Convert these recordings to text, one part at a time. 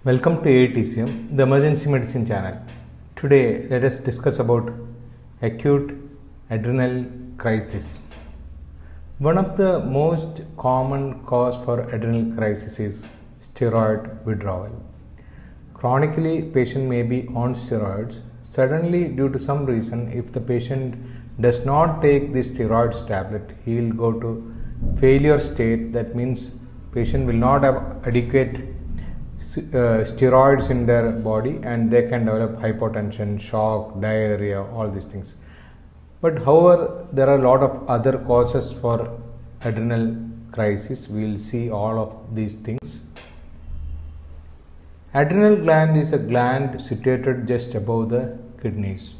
Welcome to AETCM, the emergency medicine channel. Today, let us discuss about acute adrenal crisis. One of the most common cause for adrenal crisis is steroid withdrawal. Chronically, patient may be on steroids. Suddenly, due to some reason, if the patient does not take this steroids tablet, he will go to failure state. That means patient will not have adequate steroids in their body and they can develop hypotension, shock, diarrhea, all these things. But however, there are a lot of other causes for adrenal crisis. We will see all of these things. Adrenal gland is a gland situated just above the kidneys.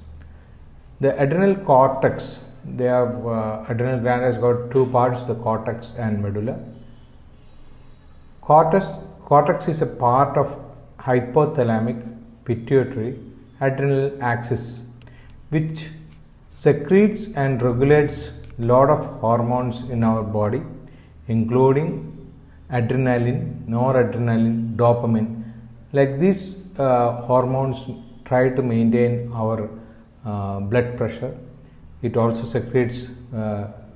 The adrenal cortex, adrenal gland has got two parts, the cortex and medulla. Cortex is a part of hypothalamic-pituitary-adrenal axis, which secretes and regulates a lot of hormones in our body, including adrenaline, noradrenaline, dopamine. Like these hormones try to maintain our blood pressure. It also secretes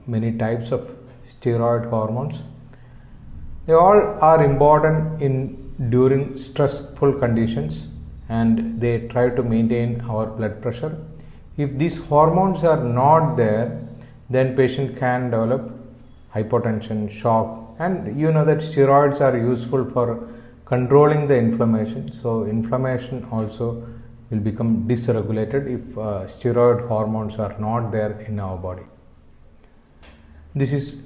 many types of steroid hormones. They all are important during stressful conditions and they try to maintain our blood pressure. If these hormones are not there, then patient can develop hypotension, shock, and you know that steroids are useful for controlling the inflammation. So inflammation also will become dysregulated if steroid hormones are not there in our body. This is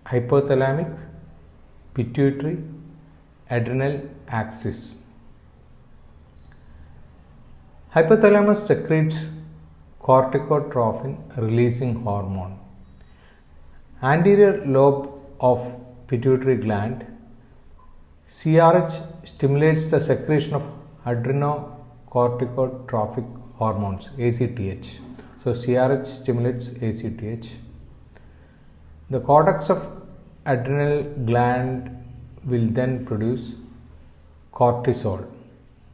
hypothalamic-pituitary-adrenal axis. Hypothalamus secretes corticotrophin releasing hormone. Anterior lobe of pituitary gland, CRH stimulates the secretion of adrenocorticotropic hormones, ACTH. So CRH stimulates ACTH. The cortex of adrenal gland will then produce cortisol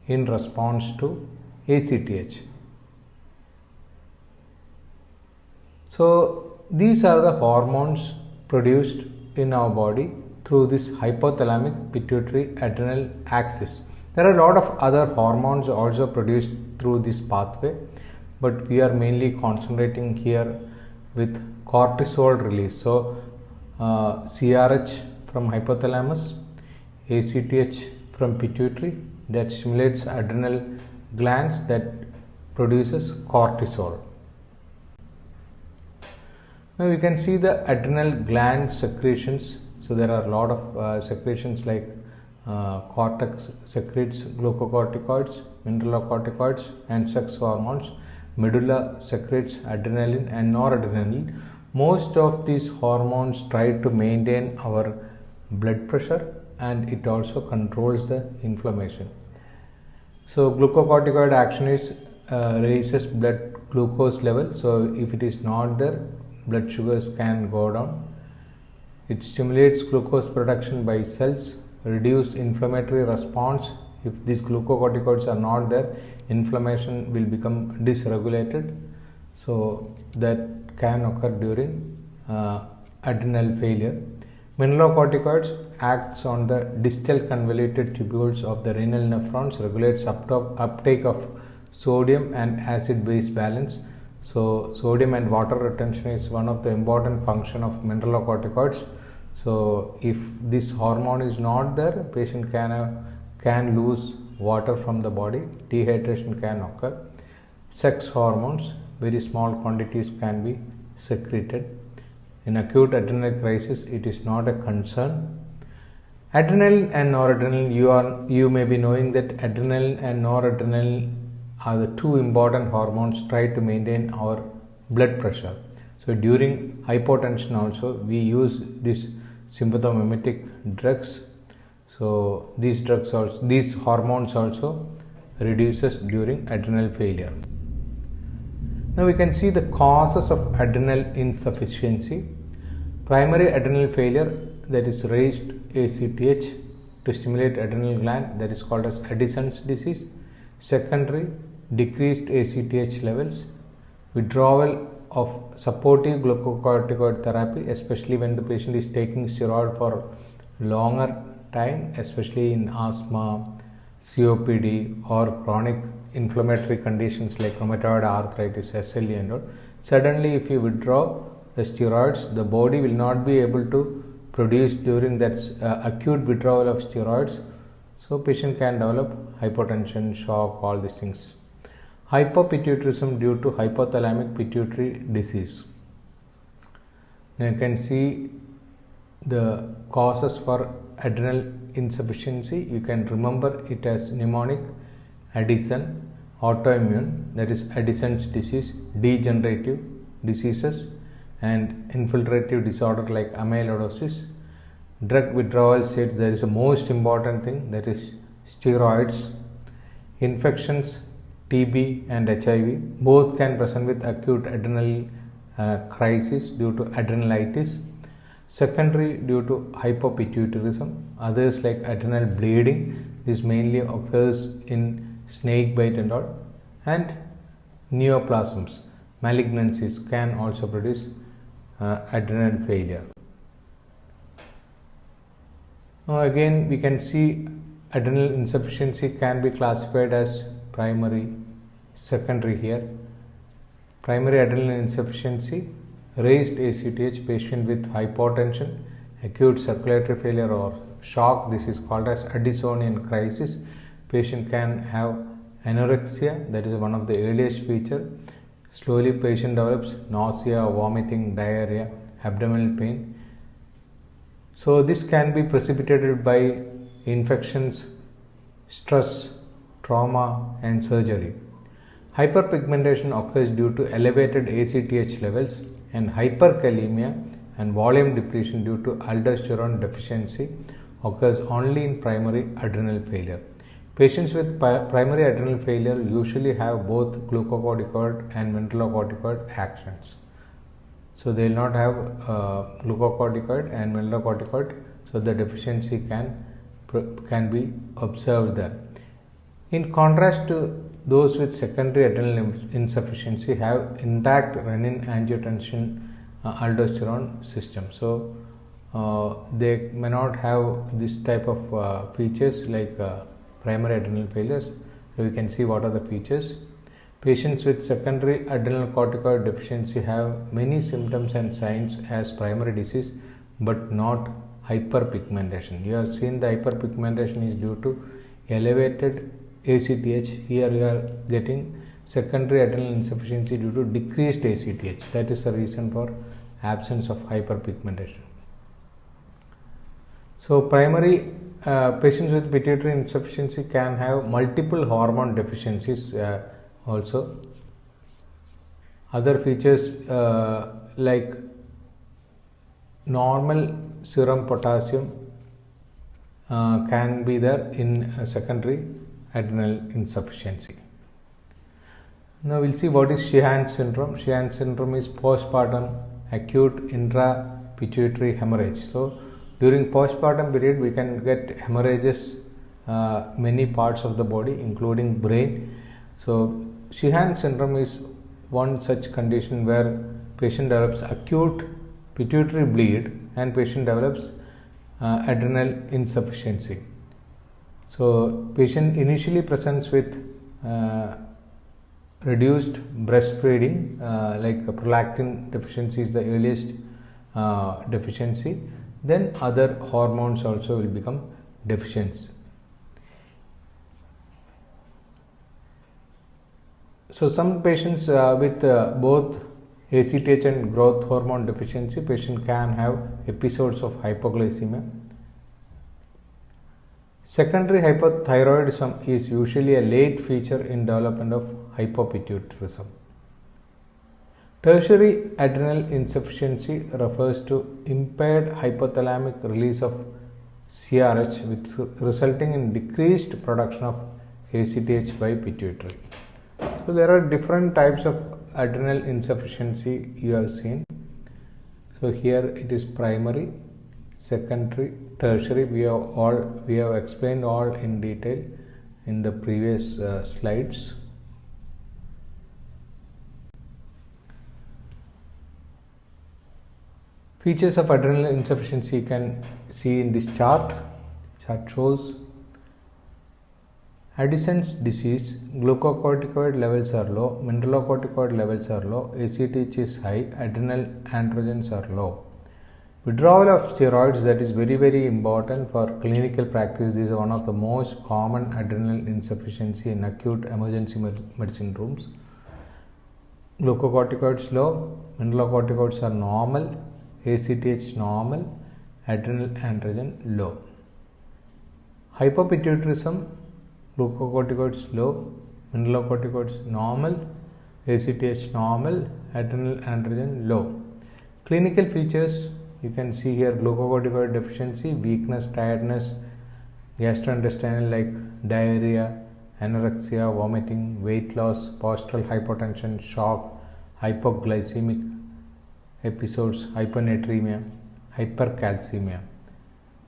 in response to ACTH. So these are the hormones produced in our body through this hypothalamic-pituitary-adrenal axis. There are a lot of other hormones also produced through this pathway, but we are mainly concentrating here with cortisol release. So CRH from hypothalamus, ACTH from pituitary that stimulates adrenal glands that produces cortisol. Now we can see the adrenal gland secretions. So there are a lot of secretions like cortex secretes glucocorticoids, mineralocorticoids and sex hormones. Medulla secretes adrenaline and noradrenaline. Most of these hormones try to maintain our blood pressure and it also controls the inflammation. So glucocorticoid action is raises blood glucose level. So if it is not there, blood sugars can go down. It stimulates glucose production by cells, reduce inflammatory response. If these glucocorticoids are not there, inflammation will become dysregulated. So that can occur during adrenal failure. Mineralocorticoids acts on the distal convoluted tubules of the renal nephrons, regulates uptake of sodium and acid-base balance. So sodium and water retention is one of the important function of mineralocorticoids. So if this hormone is not there, patient can lose water from the body, dehydration can occur. Sex hormones, very small quantities can be secreted. In acute adrenal crisis, it is not a concern. Adrenaline and noradrenaline, you may be knowing that adrenaline and noradrenaline are the two important hormones try to maintain our blood pressure. So during hypotension also, we use these sympathomimetic drugs. So these hormones also reduces during adrenal failure. Now we can see the causes of adrenal insufficiency. Primary adrenal failure, that is raised ACTH, to stimulate adrenal gland, that is called as Addison's disease. Secondary, decreased ACTH levels, withdrawal of supportive glucocorticoid therapy, especially when the patient is taking steroid for longer time, especially in asthma, COPD or chronic inflammatory conditions like rheumatoid arthritis, SLE and all. Suddenly if you withdraw the steroids, the body will not be able to produce during that acute withdrawal of steroids. So patient can develop hypotension, shock, all these things. Hypopituitarism due to hypothalamic-pituitary disease. Now you can see the causes for adrenal insufficiency. You can remember it as mnemonic: Addison, autoimmune, that is Addison's disease, degenerative diseases, and infiltrative disorder like amyloidosis. Drug withdrawal state, there is a most important thing, that is steroids. Infections, TB and HIV, both can present with acute adrenal crisis due to adrenalitis. Secondary, due to hypopituitarism. Others like adrenal bleeding, this mainly occurs in snake bite and all. And neoplasms, malignancies can also produce adrenal failure. Now again we can see adrenal insufficiency can be classified as primary, secondary here. Primary adrenal insufficiency, raised ACTH, patient with hypotension, acute circulatory failure or shock, this is called as Addisonian crisis. Patient can have anorexia, that is one of the earliest feature. Slowly patient develops nausea, vomiting, diarrhea, abdominal pain. So this can be precipitated by infections, stress, trauma and surgery. Hyperpigmentation occurs due to elevated ACTH levels, and hyperkalemia and volume depletion due to aldosterone deficiency occurs only in primary adrenal failure. Patients with primary adrenal failure usually have both glucocorticoid and mineralocorticoid actions. So they will not have glucocorticoid and mineralocorticoid, so the deficiency can be observed there. In contrast to those with secondary adrenal insufficiency have intact renin-angiotensin aldosterone system. So they may not have this type of features like primary adrenal failures. So we can see what are the features. Patients with secondary adrenal corticoid deficiency have many symptoms and signs as primary disease, but not hyperpigmentation. You have seen the hyperpigmentation is due to elevated ACTH. Here you are getting secondary adrenal insufficiency due to decreased ACTH. That is the reason for absence of hyperpigmentation. So primary patients with pituitary insufficiency can have multiple hormone deficiencies also. Other features like normal serum potassium can be there in secondary adrenal insufficiency. Now we will see what is Sheehan syndrome. Sheehan syndrome is postpartum acute intrapituitary hemorrhage. So during postpartum period we can get hemorrhages many parts of the body including brain. So Sheehan syndrome is one such condition where patient develops acute pituitary bleed and patient develops adrenal insufficiency. So patient initially presents with reduced breastfeeding, like prolactin deficiency is the earliest deficiency. Then other hormones also will become deficient. So some patients with both ACTH and growth hormone deficiency, patient can have episodes of hypoglycemia. Secondary hypothyroidism is usually a late feature in development of hypopituitarism. Tertiary adrenal insufficiency refers to impaired hypothalamic release of CRH resulting in decreased production of ACTH by pituitary. So there are different types of adrenal insufficiency you have seen. So here it is primary, secondary, tertiary. We have explained all in detail in the previous slides. Features of adrenal insufficiency you can see in this chart. Chart shows Addison's disease, glucocorticoid levels are low, mineralocorticoid levels are low, ACTH is high, adrenal androgens are low. Withdrawal of steroids, that is very important for clinical practice. This is one of the most common adrenal insufficiency in acute emergency medicine rooms. Glucocorticoids low, mineralocorticoids are normal, ACTH normal, adrenal androgen low. Hypopituitarism, glucocorticoids low, mineralocorticoids normal, ACTH normal, adrenal androgen low. Clinical features you can see here: glucocorticoid deficiency, weakness, tiredness, gastrointestinal like diarrhea, anorexia, vomiting, weight loss, postural hypotension, shock, hypoglycemic episodes, hyponatremia, hypercalcemia.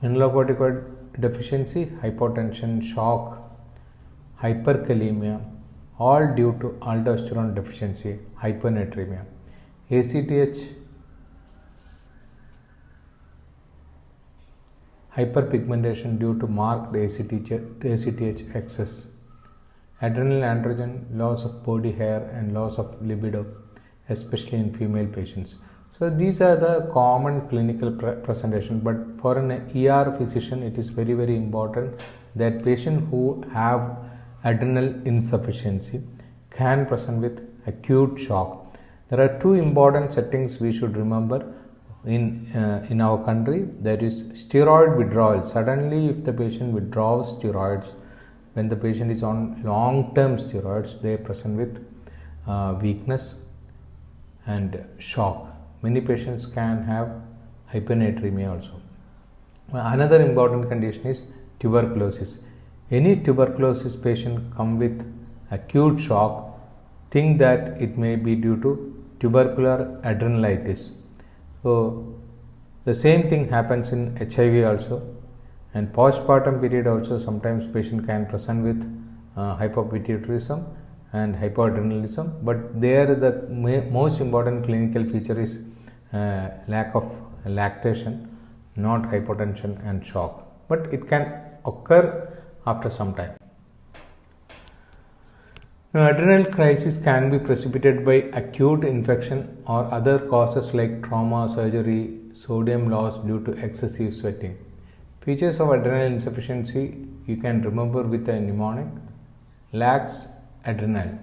Mineralocorticoid deficiency, hypotension, shock, hyperkalemia, all due to aldosterone deficiency, hyponatremia. ACTH, hyperpigmentation due to marked ACTH excess. Adrenal androgen, loss of body hair and loss of libido, especially in female patients. So these are the common clinical presentation, but for an ER physician it is very important that patient who have adrenal insufficiency can present with acute shock. There are two important settings we should remember in our country, that is steroid withdrawal. Suddenly if the patient withdraws steroids, when the patient is on long-term steroids, they present with weakness and shock. Many patients can have hyponatremia also. Another important condition is tuberculosis. Any tuberculosis patient come with acute shock, think that it may be due to tubercular adrenalitis. So the same thing happens in HIV also, and postpartum period also sometimes patient can present with hypopituitarism and hypoadrenalism, but there the most important clinical feature is lack of lactation, not hypotension and shock, but it can occur after some time. Now, adrenal crisis can be precipitated by acute infection or other causes like trauma, surgery, sodium loss due to excessive sweating. Features of adrenal insufficiency you can remember with a mnemonic: lax adrenal,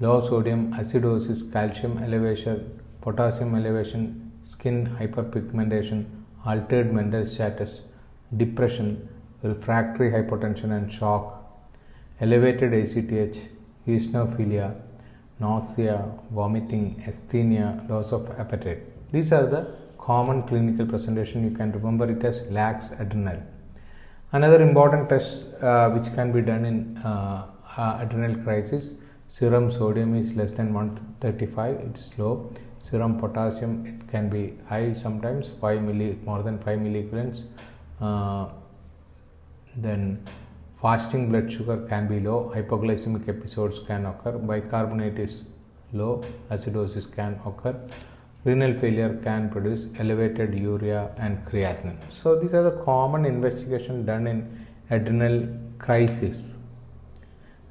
low sodium, acidosis, calcium elevation, potassium elevation, skin hyperpigmentation, altered mental status, depression, refractory hypotension and shock, elevated ACTH, eosinophilia, nausea, vomiting, asthenia, loss of appetite. These are the common clinical presentation. You can remember it as lax adrenal. Another important test which can be done in adrenal crisis: serum sodium is less than 135, it is low. Serum potassium, it can be high sometimes, more than 5 milliequivalents. Then fasting blood sugar can be low, hypoglycemic episodes can occur, bicarbonate is low, acidosis can occur, renal failure can produce elevated urea and creatinine. So these are the common investigations done in adrenal crisis.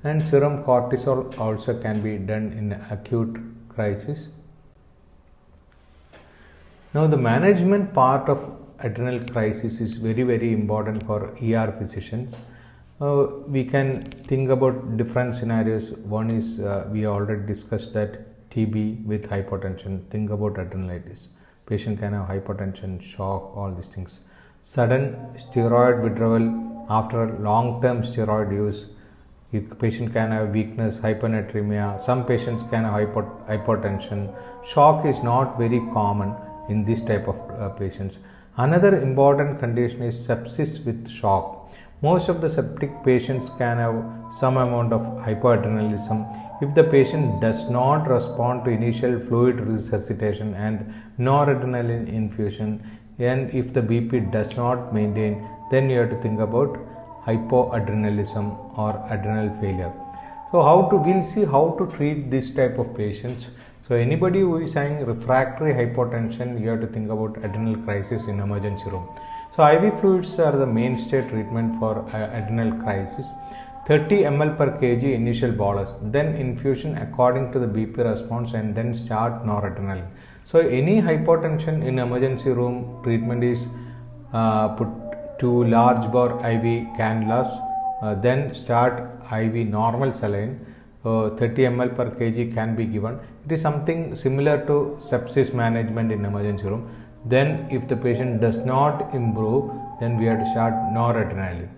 And serum cortisol also can be done in acute crisis. Now the management part of adrenal crisis is very important for ER physicians. We can think about different scenarios. One is we already discussed that TB with hypotension. Think about adrenalitis. Patient can have hypotension, shock, all these things. Sudden steroid withdrawal after long-term steroid use. Patient can have weakness, hyponatremia. Some patients can have hypotension. Shock is not very common in this type of patients. Another important condition is sepsis with shock. Most of the septic patients can have some amount of hypoadrenalism. If the patient does not respond to initial fluid resuscitation and noradrenaline infusion, and if the BP does not maintain, then you have to think about hypoadrenalism or adrenal failure. So we'll see how to treat this type of patients. So anybody who is having refractory hypotension, you have to think about adrenal crisis in emergency room. So IV fluids are the mainstay treatment for adrenal crisis. 30 ml per kg initial bolus, then infusion according to the BP response, and then start noradrenaline. So any hypotension in emergency room treatment is put 2 large bore IV cannulas, then start IV normal saline. 30 ml per kg can be given. It is something similar to sepsis management in emergency room. Then if the patient does not improve, then we have to start noradrenaline.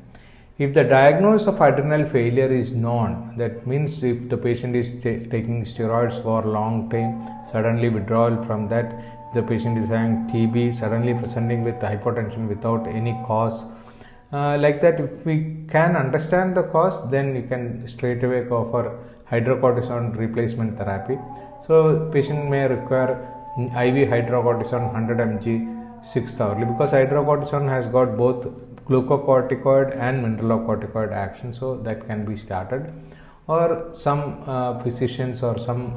If the diagnosis of adrenal failure is known, that means if the patient is taking steroids for a long time, suddenly withdrawal from that, if the patient is having TB, suddenly presenting with hypotension without any cause, like that, if we can understand the cause, then you can straight away go for hydrocortisone replacement therapy. So patient may require IV hydrocortisone 100 mg 6th hourly, because hydrocortisone has got both glucocorticoid and mineralocorticoid action, so that can be started. Or some physicians or some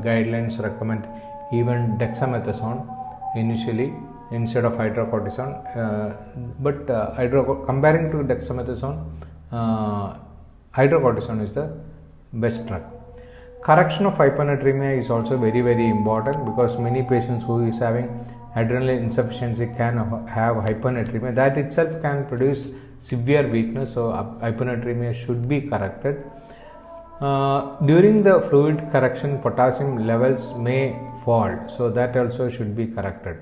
guidelines recommend even dexamethasone initially instead of hydrocortisone, but comparing to dexamethasone, hydrocortisone is the best drug. Correction of hyponatremia is also very, very important, because many patients who is having adrenal insufficiency can have hyponatremia. That itself can produce severe weakness, so hyponatremia should be corrected. During the fluid correction, potassium levels may fall, so that also should be corrected.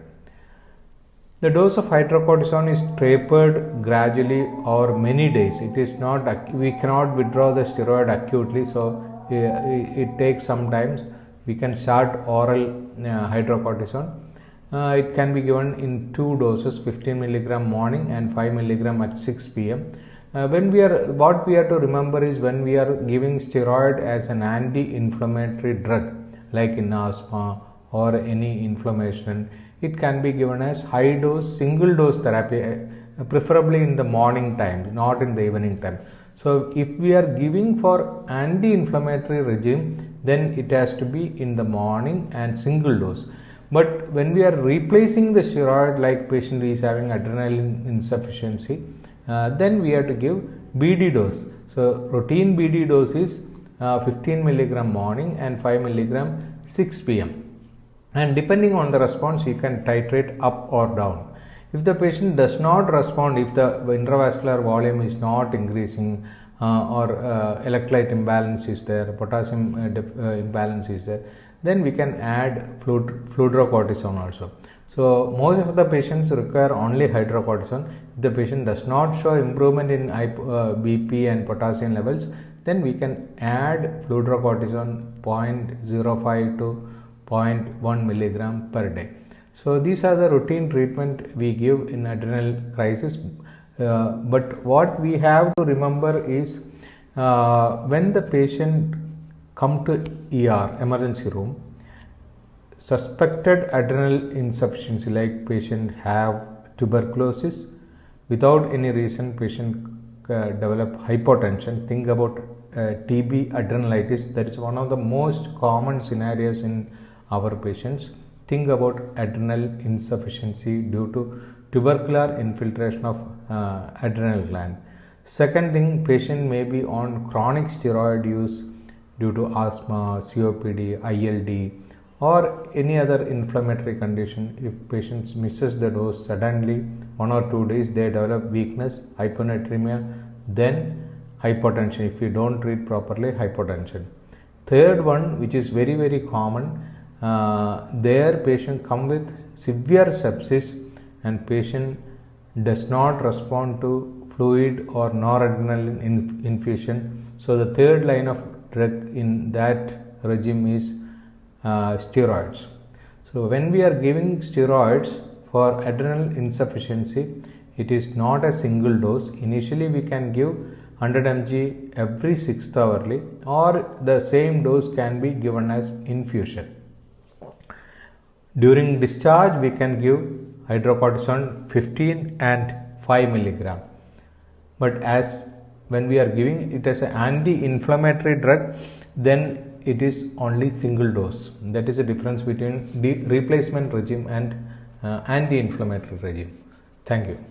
The dose of hydrocortisone is tapered gradually or many days. It is not, we cannot withdraw the steroid acutely, so it takes some times. We can start oral hydrocortisone. It can be given in 2 doses, 15 mg morning and 5 mg at 6 p.m. What we have to remember is, when we are giving steroid as an anti-inflammatory drug, like in asthma or any inflammation, it can be given as high dose, single dose therapy, preferably in the morning time, not in the evening time. So if we are giving for anti-inflammatory regime, then it has to be in the morning and single dose. But when we are replacing the steroid, like patient is having adrenal insufficiency, then we have to give BD dose. So routine BD dose is 15 mg morning and 5 mg 6 p.m. And depending on the response, you can titrate up or down. If the patient does not respond, if the intravascular volume is not increasing, or electrolyte imbalance is there, potassium imbalance is there, then we can add fludrocortisone also. So most of the patients require only hydrocortisone. If the patient does not show improvement in BP and potassium levels, then we can add fludrocortisone 0.05 to 0.1 mg per day. So these are the routine treatment we give in adrenal crisis. But what we have to remember is, when the patient come to ER, emergency room, suspected adrenal insufficiency, like patient have tuberculosis, without any reason patient develop hypotension, think about TB adrenalitis. That is one of the most common scenarios in our patients. Think about adrenal insufficiency due to tubercular infiltration of adrenal gland. Second thing, patient may be on chronic steroid use due to asthma, COPD, ILD, or any other inflammatory condition. If patients misses the dose suddenly, 1 or 2 days, they develop weakness, hyponatremia, then hypotension. If you don't treat properly, hypotension. Third one, which is very, very common, their patient come with severe sepsis and patient does not respond to fluid or noradrenaline infusion. So the third line of drug in that regime is steroids. So when we are giving steroids for adrenal insufficiency, it is not a single dose. Initially we can give 100 mg every 6th hourly, or the same dose can be given as infusion. During discharge, we can give hydrocortisone 15 and 5 milligram. But as when we are giving it as an anti-inflammatory drug, then it is only single dose. That is the difference between the replacement regime and anti-inflammatory regime. Thank you.